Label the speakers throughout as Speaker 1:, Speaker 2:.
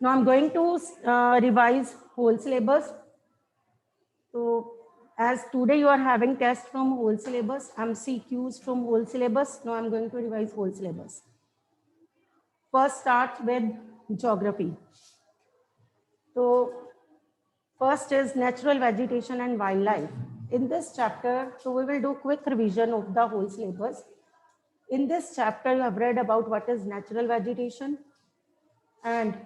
Speaker 1: Now I'm going to revise whole syllabus. So as today you are having tests from whole syllabus, MCQs from whole syllabus. Now I'm going to revise whole syllabus. First start with geography. So first is natural vegetation and wildlife. In this chapter, so we will do quick revision of the whole syllabus. In this chapter, you have read about what is natural vegetation and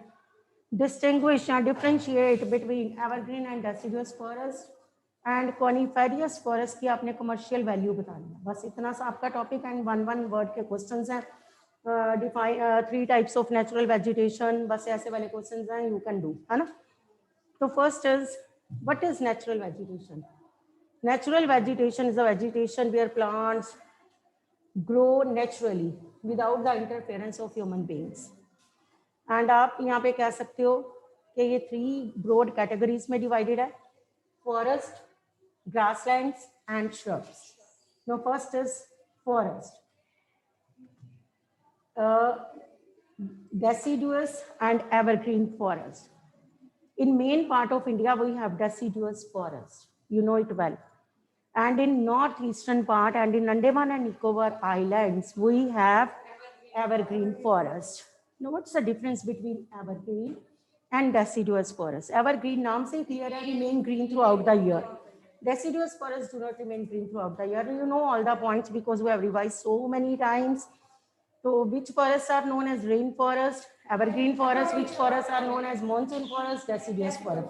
Speaker 1: distinguish and differentiate between evergreen and deciduous forest and coniferous forest की आपने commercial value बतानी है. बस इतना सा आपका topic and one word के questions हैं. Define 3 types of natural vegetation. बस ऐसे वाले questions हैं, you can do, है ना? So first is, what is natural vegetation? Natural vegetation is a vegetation where plants grow naturally without the interference of human beings. And आप यहाँ पे कह सकते हो कि ये 3 broad categories में divided है, forest, grasslands and shrubs. Now first is forest. Deciduous and evergreen forest. In main part of India, we have deciduous forest. You know it well. And in northeastern part and in Andaman and Nicobar Islands, we have evergreen forest. Now, what's the difference between evergreen and deciduous forest? Evergreen, naam se clear hai, remain green throughout the year. Deciduous forests do not remain green throughout the year. You know all the points because we have revised so many times. So which forests are known as rainforest, evergreen forest, which forests are known as monsoon forest, deciduous forest.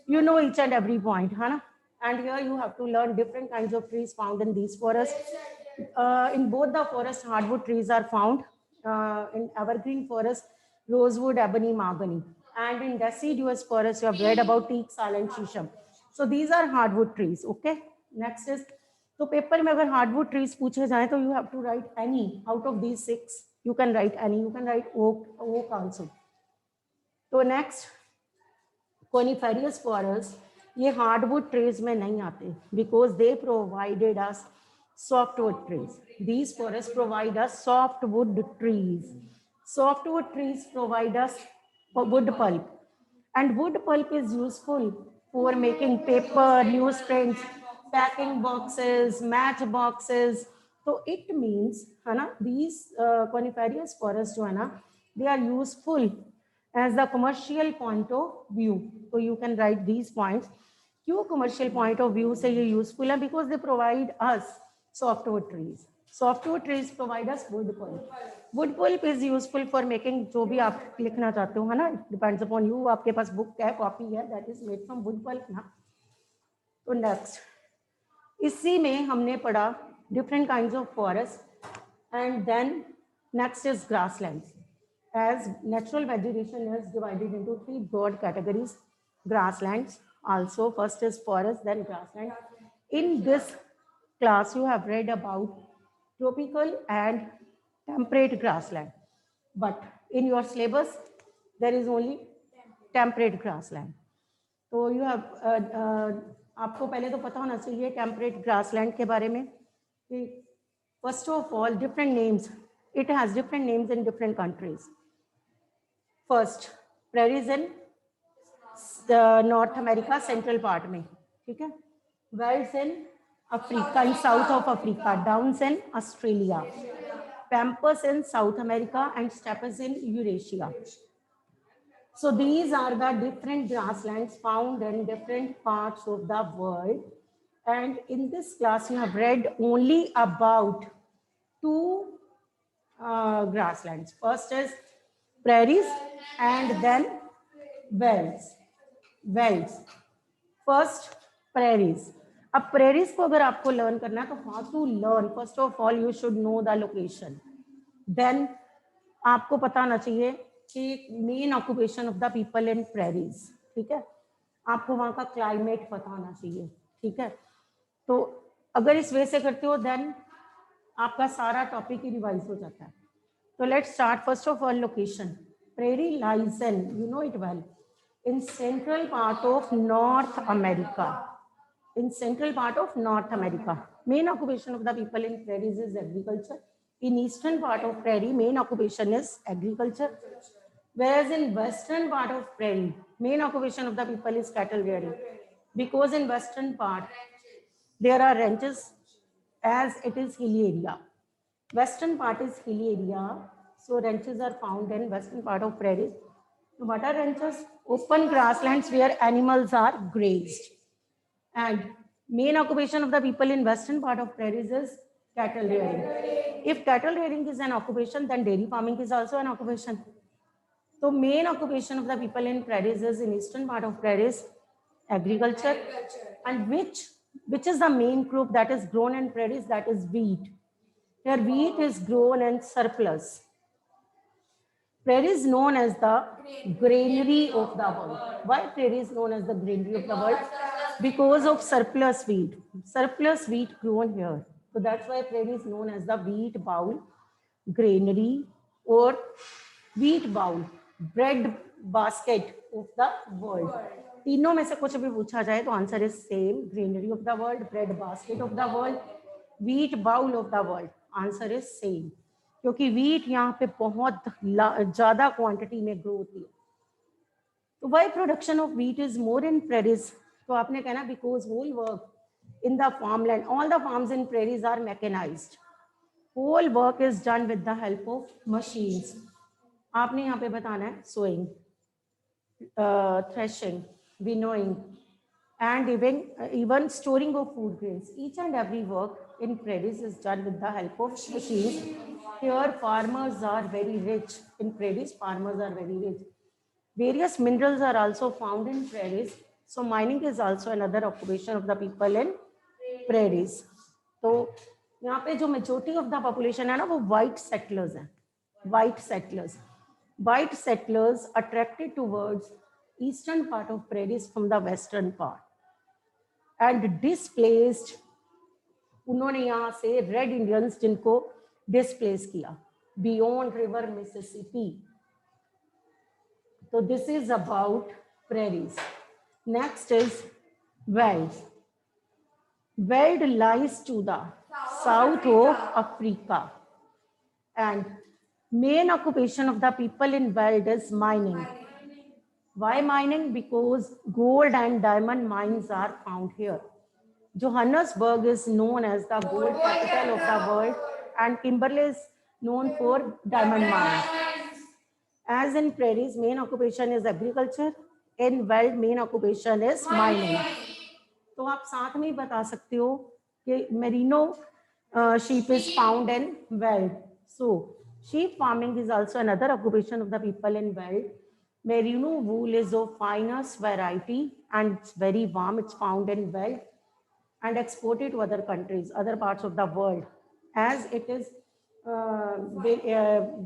Speaker 1: You know each and every point, huh? And here you have to learn different kinds of trees found in these forests. In both the forests, hardwood trees are found. In evergreen forest, rosewood, ebony, mahogany. And in deciduous forest, you have read about teak, sal and shisham. So these are hardwood trees, okay? Next is, तो paper में अगर hardwood trees पूछे जाए तो you have to write any out of these 6. You can write any, you can write oak also. तो next coniferous forest, ये hardwood trees में नहीं आते because they provided us softwood trees. These forest provide us softwood trees. Softwood trees provide us wood pulp, and wood pulp is useful for making paper, newsprints, packing boxes, match boxes. So it means, है ना, these coniferous forests जो है ना, they are useful as the commercial point of view. So you can write these points. क्यों commercial point of view से ये useful है? Because they provide us softwood trees. Softwood trees provide us wood pulp. Wood pulp is useful for making जो भी आप लिखना चाहते हो, है ना, depends upon you. आपके पास बुक है, कॉपी है, that is made from wood pulp ना. तो next, इसी में हमने पढ़ा different kinds of forests, and then next is grasslands. As natural vegetation is divided into 3 broad categories, grasslands also. First is forest, then grassland. In this class, you have read about tropical and temperate grassland, but in your syllabus there is only temperate grassland. So you have आपको पहले तो पता होना चाहिए temperate grassland के बारे में कि first of all different names, it has different names in different countries. First, prairies in North America central part में, ठीक है, velds in Africa, in south of Africa, downs in Australia, pampas in South America, and steppes in Eurasia. So these are the different grasslands found in different parts of the world. And in this class, you have read only about 2 grasslands. First is prairies and then velds. Velds. First, prairies. अब prairies को अगर आपको learn करना है तो how to learn, first of all you should know the location. Then आपको पता होना चाहिए कि main occupation of the people in prairies, ठीक है. आपको वहाँ का क्लाइमेट पता होना चाहिए, ठीक है. तो अगर इस वे से करते हो देन आपका सारा टॉपिक ही रिवाइज हो जाता है. तो let's start. First of all location. Prairie lies in, you know it well, in central part of North America. In central part of North America, main occupation of the people in prairies is agriculture. In eastern part of prairie, main occupation is agriculture. Whereas in western part of prairie, main occupation of the people is cattle rearing. Because in western part, there are ranches as it is hilly area. Western part is hilly area, so ranches are found in western part of prairies. So what are ranches? Open grasslands where animals are grazed. And main occupation of the people in western part of prairies is cattle rearing. If cattle rearing is an occupation, then dairy farming is also an occupation. So main occupation of the people in prairies is in eastern part of prairies, agriculture, and which is the main crop that is grown in prairies, that is wheat. Here wheat is grown in surplus. Prairie is known as the granary of the world. Why prairie is known as the granary of the world? Because of surplus wheat. Surplus wheat grown here. So that's why prairie is known as the wheat bowl, granary, or wheat bowl, bread basket of the world. तीनों में से कुछ भी पूछा जाए तो answer is same, granary of the world, bread basket of the world, wheat bowl of the world, answer is same, क्योंकि wheat यहाँ पे बहुत ज्यादा क्वांटिटी में ग्रो होती है. तो why production of wheat is more in prairies? तो आपने कहना because whole work in the farmland, all the farms in prairies are mechanized, whole work is done with the help of machines. आपने यहाँ पे बताना है sowing, threshing, winnowing, and even storing of food grains. Each and every work in prairies is done with the help of machines. Here farmers are very rich. In prairies, farmers are very rich. Various minerals are also found in prairies. So mining is also another occupation of the people in prairies. तो यहाँ पे जो majority of the population है ना, वो white settlers हैं. White settlers. White settlers attracted towards eastern part of prairies from the western part and displaced. उन्होंने यहाँ से रेड इंडियंस जिनको डिस्प्लेस किया बियॉन्ड रिवर मिसिसिपी. तो this is about prairies. Next is Wales. Wales lies to the south of Africa, and main occupation of the people in Wales is mining. Why mining? Because gold and diamond mines are found here. Johannesburg is known as the gold capital of the world, and Kimberley is known for diamond mines. As in prairies, main occupation is agriculture. In Wales, main occupation is mining. तो आप साथ में ही बता सकते हो कि merino sheep is found in Wales. So sheep farming is also another occupation of the people in Wales. Merino wool is of finest variety and it's very warm. It's found in Wales and exported to other countries, other parts of the world. As it is,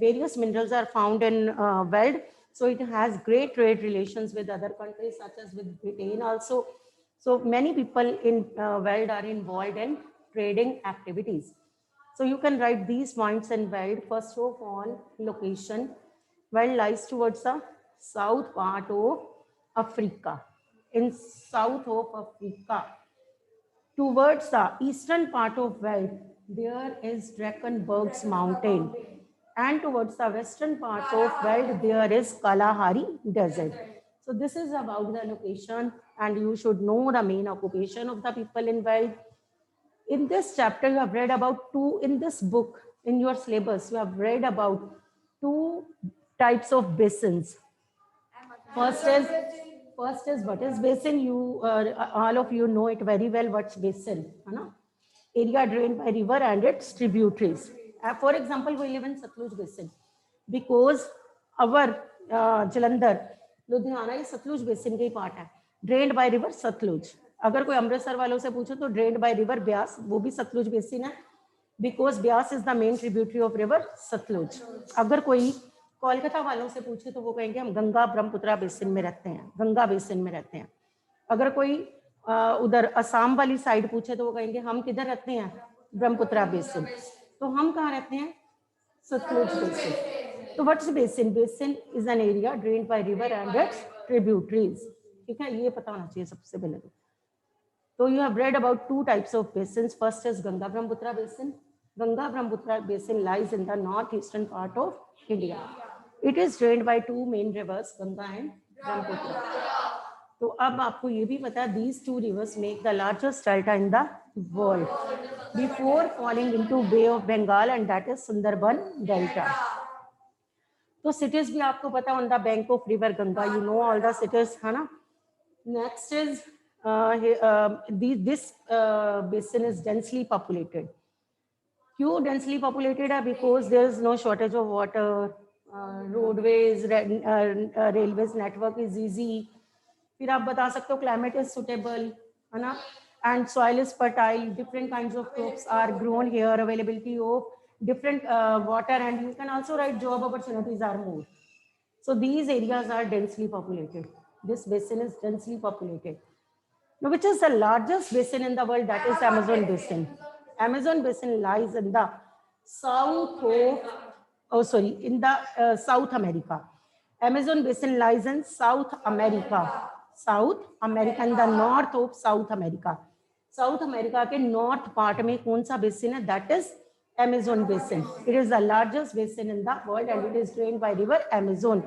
Speaker 1: various minerals are found in Wales. So it has great trade relations with other countries such as with Britain also. So many people in Wales are involved in trading activities. So you can write these points in Wales. First of all, location. Wales lies towards the south part of Africa. In south of Africa, towards the eastern part of Wales, there is Drakensberg's mountain. And towards the western part of Wales, there is Kalahari Desert. So this is about the location, and you should know the main occupation of the people in Wales. In this chapter, you have read about in this book, in your syllabus, you have read about 2 types of basins. First is what is basin? You all of you know it very well. What's basin? Area drained by river and its tributaries. For example, we live in Satluj Basin because our Jalandhar, Ludhiana ये Sutlej basin के part है, drained by river Sutlej. अगर कोई अमृतसर वालों से पूछे तो drained by river Beas, वो भी सतलुज बेसिन है because Beas is the main tributary of river Sutlej. अगर कोई कोलकाता वालों से पूछे तो वो कहेंगे हम गंगा ब्रह्मपुत्रा बेसिन में रहते हैं, गंगा बेसिन में रहते हैं. अगर कोई उधर असम वाली साइड पूछे तो वो कहेंगे हम किधर रहते हैं, ब्रह्मपुत्रा बेसिन. तो हम कहाँ रहते हैं, सतलुज बेसिन. तो what's basin? Basin is an area drained by river and it's tributaries. ठीक है, ये पता होना चाहिए सबसे पहले. तो you have read about 2 types of basins. First is Ganga Brahmaputra basin. Ganga Brahmaputra basin lies in the northeastern part of India. It is drained by two main rivers, Ganga and Brahmaputra. तो अब आपको ये भी पता है these two rivers make the largest delta in the world before falling into Bay of Bengal, and that is Sundarban Delta. तो cities भी आपको पता on the bank of river Ganga, you know all the cities, है ना. Next is this basin is densely populated. क्यों densely populated है? Because there is no shortage of water, roadways, railways network is easy. फिर आप बता सकते हो climate is suitable, है ना, and soil is fertile. Different kinds of crops are grown here. Availability of different water, and you can also write job opportunities are more. So these areas are densely populated. This basin is densely populated. Now, which is the largest basin in the world? That is Amazon basin. Amazon basin lies in the south of, in the South America. Amazon basin lies in South America. South America, in the north of South America. South America के north part में कौन सा basin है? That is Amazon basin. It is the largest basin in the world, and it is drained by river Amazon.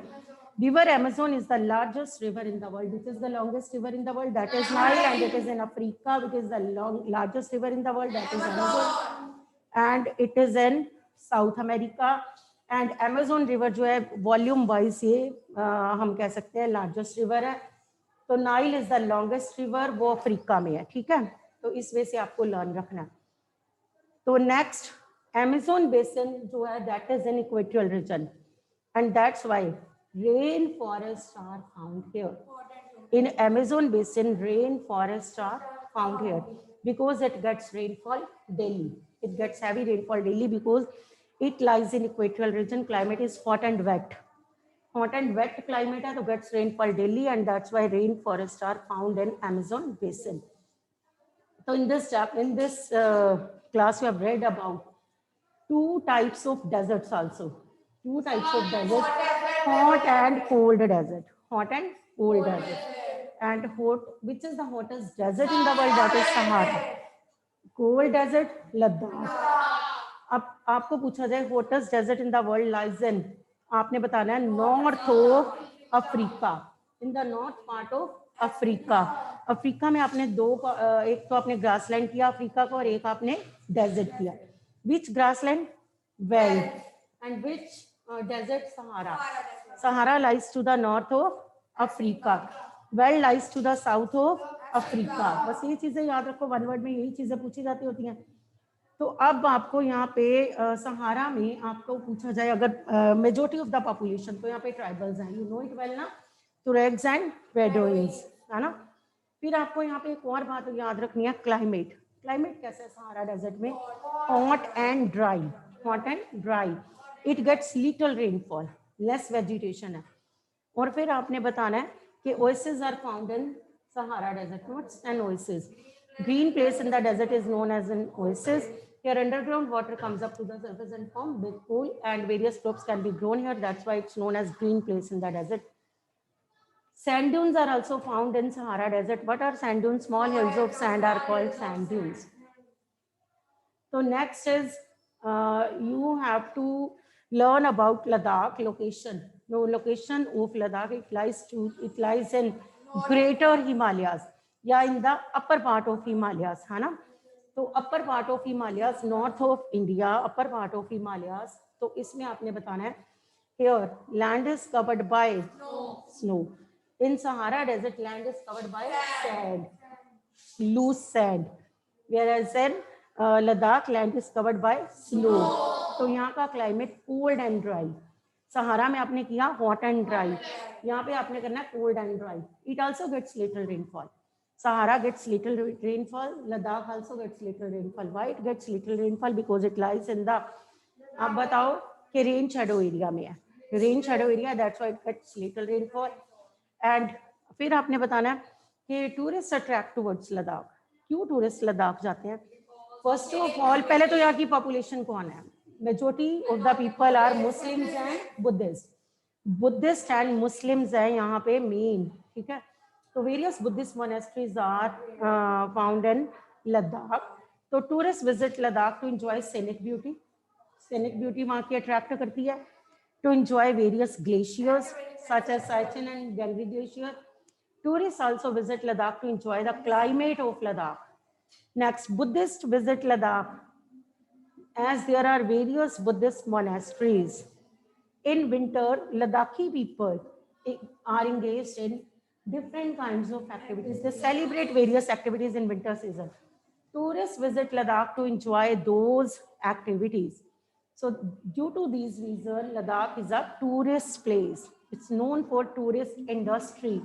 Speaker 1: River Amazon is the largest river in the world. Which is the longest river in the world? That is Nile, and it is in Africa. Which is the largest river in the world? That is Amazon, and it is in South America. And Amazon river जो है volume wise ये हम कह सकते हैं largest river है. तो Nile is the longest river, वो अफ्रीका में है, ठीक है. तो इस वे से आपको लर्न रखना. तो नेक्स्ट Amazon basin जो है that is in equatorial region, and that's why rain forests are found here. In Amazon basin, rain forests are found here because it gets rainfall daily. It gets heavy rainfall daily because it lies in equatorial region. Climate is hot and wet. Hot and wet climate है तो gets rainfall daily, and that's why rainforests are found in Amazon basin. So in this class you have read about two types of deserts also. Two types of desert, hot and cold desert. Hot and cold desert. And hot, which is the hottest desert in the world? That is Sahara. Cold desert, Ladakh. अब आपको पूछा जाए hottest desert in the world lies in, आपने बताना है north of Africa. In the north part of Africa. Africa में आपने दो, एक तो आपने ग्रासलैंड किया अफ्रीका को, और एक आपने डेजर्ट किया. Which grassland? Veld. And which desert? Sahara. Sahara lies to the north of Africa. Veld lies to the south of Africa. बस ये चीजें याद रखो, वन वर्ड में यही चीजें पूछी जाती होती हैं. तो अब आपको यहाँ पे सहारा में आपको पूछा जाए अगर मेजोरिटी ऑफ द पॉपुलेशन, तो यहाँ पे ट्राइबल्स हैं, यू नो इट वेल ना, तुरेग्स एंड बेडोइंस, है ना. फिर आपको यहाँ पे एक और बात याद रखनी है, क्लाइमेट. क्लाइमेट कैसा है सहारा डेजर्ट में? Hot and dry. Hot and dry. It gets little rainfall, less vegetation है. और फिर आपने बताना है कि oasis are found in Sahara desert. What's an oasis? Green place in the desert is known as an oasis. Here underground water comes up to the surface and form big pool, and various crops can be grown here. That's why it's known as green place in the desert. Sand dunes are also found in Sahara desert. What are sand dunes? Small hills of sand are called sand dunes. So next is you have to learn about Ladakh location. No, location of Ladakh, it lies in Greater Himalayas. या in the upper part of Himalayas, है ना. तो upper part of Himalayas, north of India, upper part of Himalayas. तो इसमें आपने बताना है here land is covered by snow. In Sahara desert land is covered by sand, loose sand, whereas in Ladakh land is covered by snow. तो यहाँ का climate cold and dry. Sahara में आपने किया हॉट एंड ड्राई, यहाँ पे आपने करना है cold and dry. It also gets little rainfall. Sahara gets little rainfall. Ladakh also gets little rainfall. Why it gets little rainfall? Because it lies in the, आप बताओ कि रेन शैडो एरिया में है. Rain shadow area, that's why it gets little rainfall. And फिर आपने बताना है कि टूरिस्ट अट्रैक्ट टुवर्ड्स लद्दाख. क्यों टूरिस्ट लद्दाख जाते हैं? फर्स्ट ऑफ ऑल, पहले तो यहाँ की पॉपुलेशन कौन है? Majority of the people are Muslims and Buddhist. Buddhist and Muslims है यहाँ पे मेन, ठीक है. So various Buddhist monasteries are found in Ladakh. So tourists visit Ladakh to enjoy scenic beauty. Scenic beauty वहाँ की attract करती है. to enjoy various glaciers such as Siachen and Gangri Glacier. Tourists also visit Ladakh to enjoy the climate of Ladakh. Next, Buddhists visit Ladakh as there are various Buddhist monasteries. In winter, Ladakhi people are engaged in different kinds of activities. They celebrate various activities in winter season. Tourists visit Ladakh to enjoy those activities. So due to these reasons, Ladakh is a tourist place. It's known for tourist industry.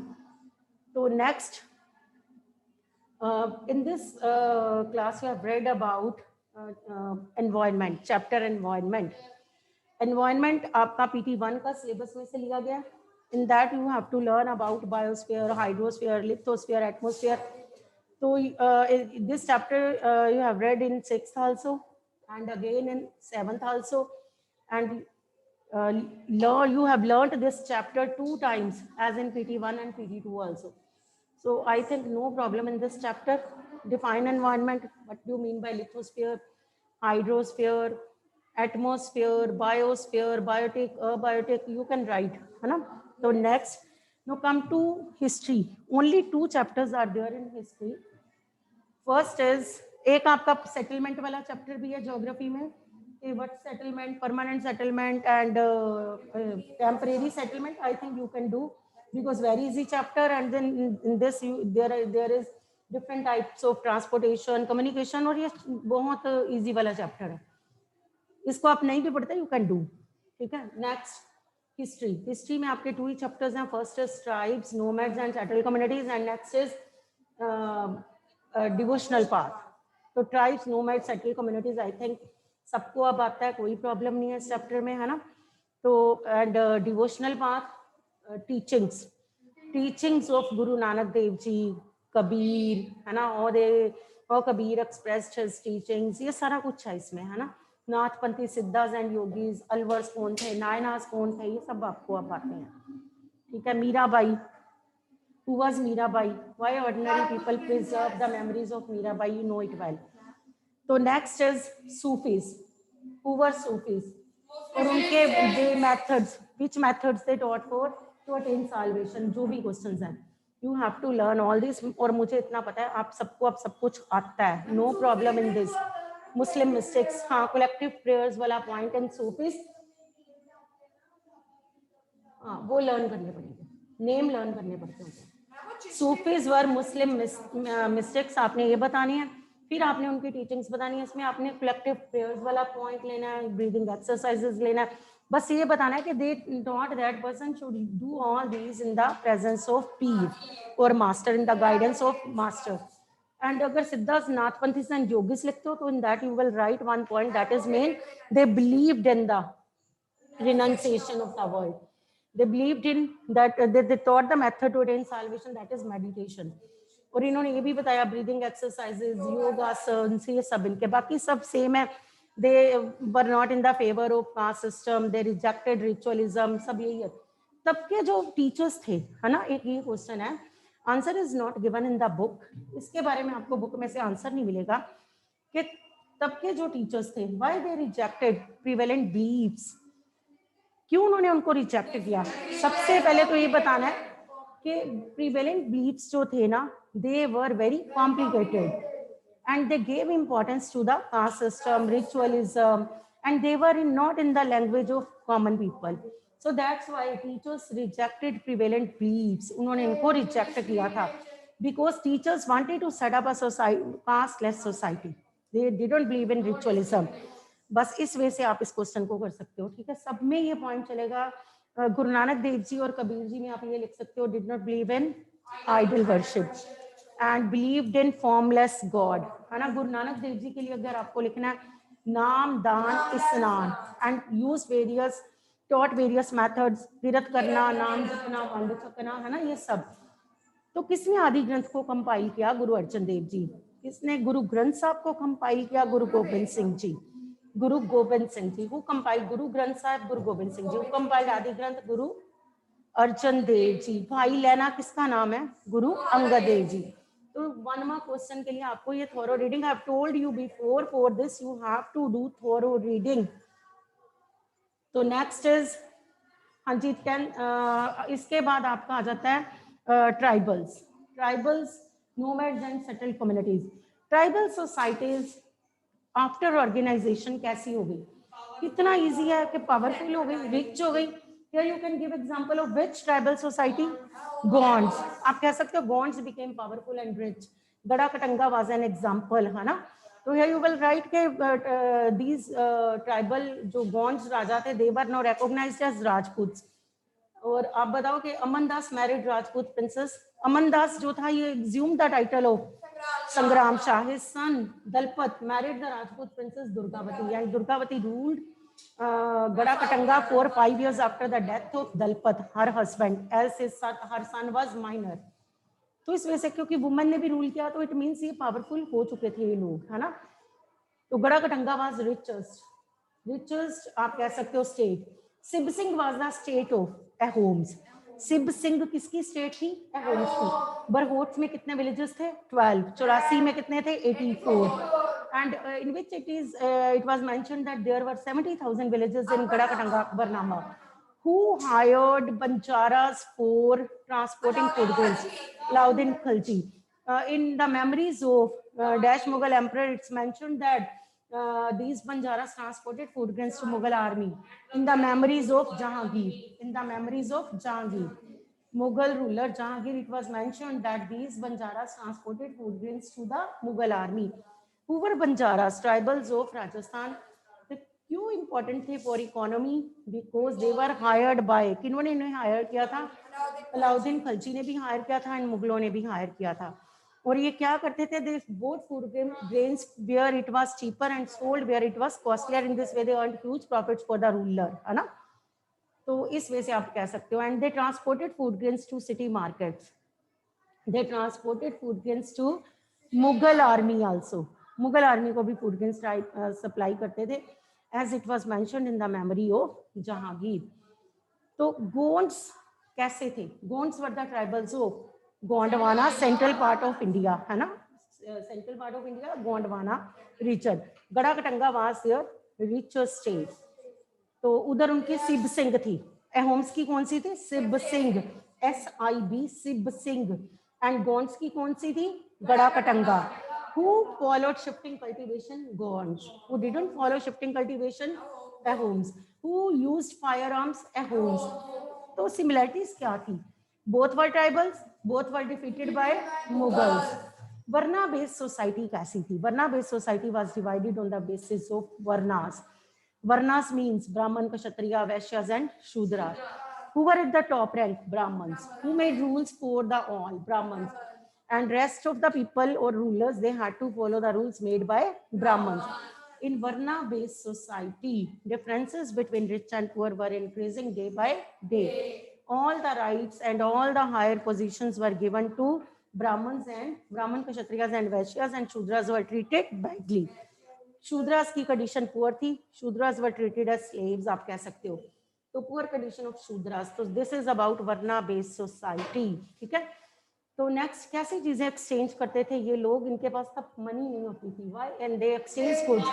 Speaker 1: So next, in this class, we have read about environment, chapter environment. Environment आपका PT1 का syllabus में से लिया गया. In that you have to learn about biosphere, hydrosphere, lithosphere, atmosphere. So this chapter you have read in 6th also, and again in 7th also, and you have learned this chapter 2 times as in PT1 and PT2 also. So I think no problem in this chapter. Define environment. What do you mean by lithosphere, hydrosphere, atmosphere, biosphere, biotic, abiotic? You can write. So next, now come to history. Only 2 chapters are there in history. First is एक आपका settlement वाला chapter भी है geography में. What settlement, permanent settlement, and temporary settlement. I think you can do. Because very easy chapter, and then in this there is different types of transportation, communication, और ये बहुत easy वाला chapter है. इसको आप नहीं भी पढ़ते, you can do. ठीक है. Next, history में आपके 2 ही chapters हैं. First is tribes, nomads and settled communities, and next is devotional path. तो tribes, nomads, settled communities, I think सबको अब आता है, कोई प्रॉब्लम नहीं है इस चैप्टर में, है ना. तो and devotional path, teachings of Guru Nanak Dev Ji, Kabir, है ना, और Kabir expressed his teachings, ये सारा कुछ है इसमें, है ना. नाथपंथी सिद्धास एंड योगीज, अलवर्स कौन थे, नायनास कौन थे, ये सब आपको अब आते हैं. ठीक है. Mirabai, who was Mirabai? Why ordinary people preserve the memories of Mirabai? You know it well. So next is Sufis. Who were Sufis? और उनके they methods, which methods they taught for to attain salvation. जो भी questions हैं, you have to learn all this. और मुझे इतना पता है आप सबको अब सब कुछ आता है. No problem in this. Muslim mystics, हाँ, collective prayers वाला point and Sufis, हाँ, वो learn करने पड़ेंगे. Name learn करने पड़ते हैं. Sufis were Muslim mystics, आपने ये बतानी है. फिर आपने उनकी टीचिंग्स बतानी है. इसमें आपने कलेक्टिव प्रेयर्स वाला पॉइंट लेना है, ब्रीदिंग एक्सरसाइजेस लेना है. बस ये बताना है कि they not that person should do all these in the presence of पीर और master, in the guidance of master. And अगर सिद्धार्थ नाथपंथीज एंड योगीज लिखते हो तो in that you will write one point, that is main they believed in the renunciation of the world. They believed in that, they taught the method to attain salvation, that is meditation. और इन्होंने ये भी बताया breathing exercises, योगासन, ये सब इनके, बाकी सब सेम है. They were not in the favour of caste system, they rejected ritualism, सब यही है. तब के जो टीचर्स थे, है ना, एक ये क्वेश्चन है, answer is not given in the book. इसके बारे में आपको बुक में से आंसर नहीं मिलेगा कि तब के जो टीचर्स थे, why they rejected prevalent believes, क्यों उन्होंने उनको रिजेक्ट किया. सबसे पहले तो ये बताना है कि प्रिवेलेंट बिलीफ्स जो थे ना, they were very complicated and they gave importance to the caste system, ritualism, and they were not in the language of common people. So that's why teachers rejected prevalent beliefs. उन्होंने इनको reject किया था because teachers wanted to set up a society, casteless society. They didn't believe in ritualism. बस इस वे से आप इस question को कर सकते हो. ठीक है. सब में ये पॉइंट चलेगा. गुरु नानक देव जी और कबीर जी में आप ये लिख सकते हो, did not believe in idol worship and believed in formless God, है ना. गुरु नानक देव जी के लिए अगर आपको लिखना है नाम दान स्नान and use various, taught various methods, तीर्थ करना, नाम जपना, वंद छकना, है ना, ये सब. तो किसने आदि ग्रंथ को कंपाइल किया? गुरु अर्जन देव जी. किसने गुरु ग्रंथ साहब को कंपाइल किया? गुरु गोबिंद सिंह जी. गुरु गोबिंद सिंह जी. हु कंपाइल गुरु ग्रंथ साहब? गुरु गोबिंद सिंह जी. हु कंपाइल आदि ग्रंथ? गुरु अर्जन देव जी. भाई लेना किसका नाम है? गुरु अंगद देव जी. तो 1 मार्क क्वेश्चन के लिए आपको ये thorough reading, I have told you before, for this you have to do thorough reading. तो नेक्स्ट इज हाँ जी 10 इसके बाद आपका आ जाता है tribals. Tribals nomads and settled communities. Tribal societies after organisation कैसी हो गई, कितना इजी है कि पावरफुल हो गई, रिच हो गई। Here you can give example of which tribal society, Gonds. आप कह सकते हो Gonds became powerful and rich. गड़ा कटंगा वाज एन एग्जांपल, है ना। तो हियर यू विल राइट के दीज ट्राइबल जो गोंड्स राजा थे दे वर नाउ रिकॉग्नाइज्ड एज राजपूत्स। और आप बताओ कि अमन दास मैरिड राजपूत प्रिंसेस। अमन दास जो था ये एग्ज्यूम द टाइटल ऑफ संग्राम Shah. His son Dalpat married the Rajput princess Durgavati, and Durgavati ruled Gada Katanga for 5 years after the death of Dalpat, her husband, as her son was minor. तो इस वजह से क्योंकि women ने भी rule किया तो इट मीन्स ये पावरफुल हो चुके थे ये लोग, है ना। तो गड़ा कटंगा वाज रिचेस्ट आप कह सकते हो स्टेट। सिब Singh was the state of Ahoms. सिब सिंह किसकी स्टेट थी, अहोम्स की। बरहोट्स में कितने विलेजेस थे, 12। 84 में कितने थे, 84। And in which it was mentioned that there were 70,000 villages in Garha Katanga Akbarnama. Who hired Banjaras for transporting food goods? Alauddin Khalji. In the memories of Dash Mughal Emperor, it's mentioned that these Banjaras transported food grains to Mughal army. In the memories of Jahangir, Mughal ruler Jahangir, it was mentioned that these Banjaras transported food grains to the Mughal army. Who were Banjaras? Tribals of Rajasthan. क्यों important थे for economy, because they were hired by, किन्होंने इन्हें hire किया था, अलाउद्दीन खलजी ने भी higher किया था एंड मुगलों ने भी हायर किया था। और ये क्या करते थे, they bought food grains where it was cheaper and sold where it was costlier. In this way they earned huge profits for the ruler, है ना। तो इस वजह से आप कह सकते हो। And they transported food grains to city markets, they transported food grains to Mughal army also. Mughal army को भी फूड ग्रेन्स सप्लाई करते थे, as it was mentioned in the memory of Jahangir. तो गोंड्स कैसे थे, Gonds were the tribals of Gondwana, central part of India, है ना, central part of India, Gondwana region. Garha Katanga was their richest state. तो उधर उनकी सिब सिंह थी। अहोम्स की कौन सी थी, सिब सिंह, SIB, सिब सिंह। एंड गोंड्स की कौन सी थी, गड़ा Katanga. Who followed shifting cultivation? Gonds. Who didn't follow shifting cultivation? Ahoms. Who used firearms? Ahoms. तो similarities क्या थी? Both were tribals. Both were defeated by Mughals. Varna based society कैसी थी? Varna based society was divided on the basis of Varnas. Varnas means Brahman, Kshatriya, Vaishyas and Shudras. Who were at the top rank? Brahmans. Who made rules for the all? Brahmans. And rest of the people or rulers, they had to follow the rules made by Brahmans. In Varna based society, differences between rich and poor were increasing day by day. All the rights and all the higher positions were given to Brahmans, and Brahman, Kshatriyas and Vaishyas, and Shudras were treated badly. Shudras की condition poor थी, Shudras were treated as slaves आप कह सकते हो। तो poor condition of Shudras. तो this is about varna based society, ठीक है। तो नेक्स्ट कैसी चीजें एक्सचेंज करते थे ये लोग, इनके पास तब मनी नहीं होती थी, why, and they exchange goods,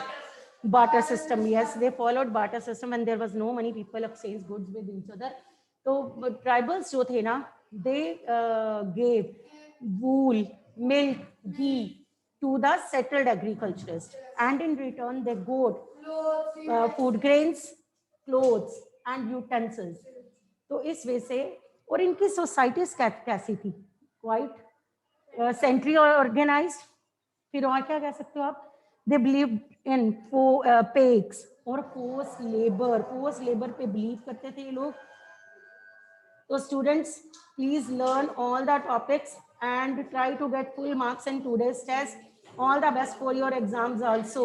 Speaker 1: barter system, yes they followed barter system and there was no money, people exchange goods with each other. तो ट्राइबल्स जो थे ना, they gave wool, milk, ghee to the settled agriculturist, and in return they got food grains, clothes and utensils. तो इस वजह से, और इनकी सोसाइटीज कैसी थी, क्वाइट सेंट्री ऑर्गेनाइज्ड। फिर और क्या कह सकते हो आप, दे बिलीव इन पेक्स और फोर्स लेबर पे बिलीव करते थे ये लोग। So students, please learn all the topics and try to get full marks in today's test. All the best for your exams also.